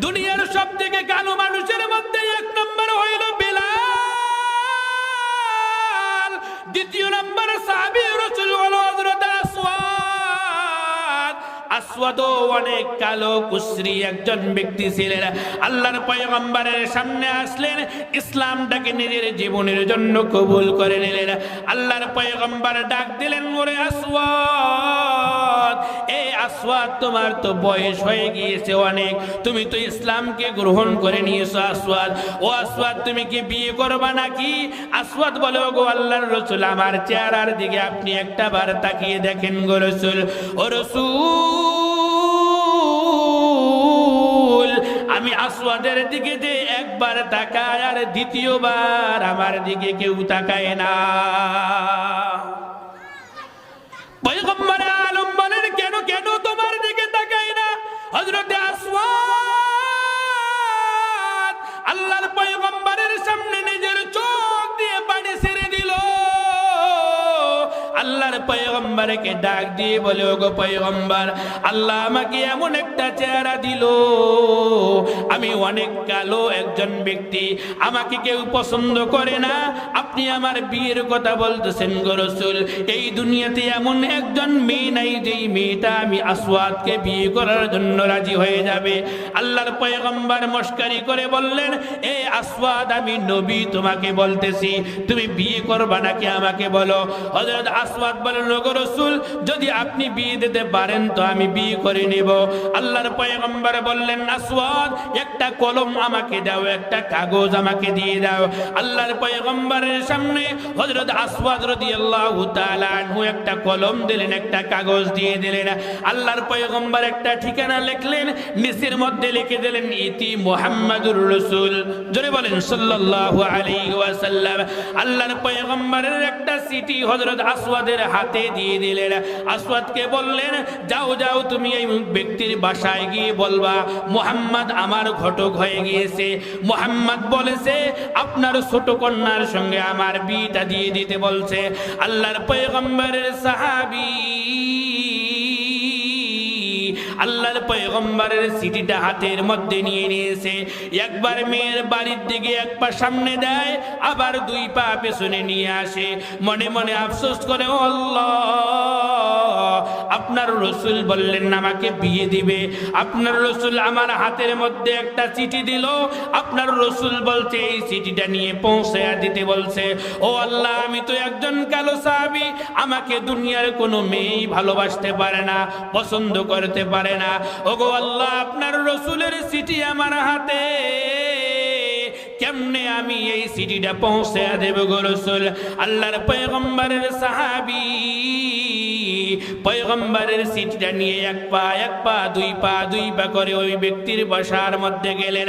দুনিয়ার সবথেকে কালো মানুষের মধ্যে এক নম্বর হইল বিলাল, দ্বিতীয় নম্বর সাহাবী রাসূল হলো হযরত আসওয়াদ। আসওয়াদও অনেক কালো কুশরি একজন ব্যক্তি ছিলেন। আল্লাহর পয়গম্বরের সামনে আসলেন, ইসলামটাকে নিজের জীবনের জন্য কবুল করে নিলেন। আল্লাহর পয়গম্বর ডাক দিলেন, ওরে আসওয়াদ, এই আসওয়াদ তোমার তো বয়স হয়ে গিয়েছে অনেক, তুমি তো ইসলামকে গ্রহণ করে নিয়েছো আসওয়াদ, ও আসওয়াদ তুমি কি বিয়ে করবা নাকি? আসওয়াদ বলে, ওগো আল্লাহর রাসূল, আমার চেহারার দিকে আপনি একটা বার তাকিয়ে দেখেন গো রাসূল। ও রাসূল, আমি আসওয়াদের দিকে যে একবার তাকায় আর দ্বিতীয়বার আমার দিকে কেউ তাকায় না। পয়গম্বর আলম বলেন, কেন কেন তোমার দিকে তাকায় না? হযরতে আসওয়াদ আল্লাহর পয়গম্বরের সামনে নিজের চোখ দিয়ে পানি ছেড়ে দিল। আল্লাহর পয়গম্বরকে ডাক দিয়ে বলে, ওগো পয়গম্বর, আল্লাহ আমাকে এমন একটা চেহারা দিল, আমি অনেক কালো একজন ব্যক্তি, আমাকে কেউ পছন্দ করে না, আপনি আমার বিয়ের কথা বলতেছেন গো রাসূল। এই দুনিয়াতে এমন একজন মেয়ে নাই যেই মেয়েটা আমি আসওয়াদকে বিয়ে করার জন্য রাজি হয়ে যাবে। আল্লাহর পয়গম্বর মস্কারি করে বললেন, এ আসওয়াদ, আমি নবী তোমাকে বলতেছি, তুমি বিয়ে করবা নাকি আমাকে বলো। হযরত আসওয়াদ বলেন, ওগো রাসূল, যদি আপনি বিয়ে দিতে পারেন তো আমি বিয়ে করে নেব। আল্লাহর পয়গম্বর বললেন, আসওয়াদ, একটা কলম আমাকে দাও, একটা কাগজ আমাকে দিয়ে দাও। আল্লাহর পয়গম্বরের সামনে হযরত আসওয়াদ রাদিয়াল্লাহু তাআলা আনহু একটা কলম দিলেন, একটা কাগজ দিয়ে দিলেন। আল্লাহর পয়গম্বর একটা ঠিকানা লিখলেন, নিচের মধ্যে লিখে দিলেন, ইতি মুহাম্মাদুর রাসূল। জোরে বলেন সাল্লাল্লাহু আলাইহি ওয়াসাল্লাম। আল্লাহর পয়গম্বরের একটা চিঠি হযরত আসওয়াদের হাতে দিয়ে দিলেন। আসওয়াদকে বললেন, যাও যাও, তুমি এই ব্যক্তির বাসায় গিয়ে বলবা মুহাম্মদ আমার ঘটক হয়ে গিয়েছে, মুহাম্মদ বলেছে আপনার ছোট কন্যার সঙ্গে আমার বিয়েটা দিয়ে দিতে বলছে। আল্লাহর পয়গম্বরের সাহাবী আল্লাহর পয়গম্বরের চিঠিটা হাতের মধ্যে নিয়ে নিয়েছে, একবার মেয়ের বাড়ির দিকে এক পা সামনে দেয়, আবার দুই পা পেছনে নিয়ে আসে, মনে মনে আফসোস করে, ও আল্লাহ, আপনার রাসূল বললেন আমাকে বিয়ে দিবে, আপনার রাসূল আমার হাতের মধ্যে একটা চিঠি দিল, আপনার রাসূল বলছে এই চিঠিটা নিয়ে পৌঁছায়া দিতে বলছে। ও আল্লাহ, আমি তো একজন কালো সাহাবী, আমাকে দুনিয়ার কোনো মেয়েই ভালোবাসতে পারে না, পছন্দ করতে পারে না। ওগো আল্লাহ, আপনার রাসূলের চিঠি আমার হাতে, কেমনে আমি এই চিঠিটা পৌঁছায়া দেব গো রাসূল? আল্লাহর পয়গম্বরের সাহাবী পয়গম্বরের চিঠিটা নিয়ে এক পা দুই পা করে ওই ব্যক্তির বাসার মধ্যে গেলেন।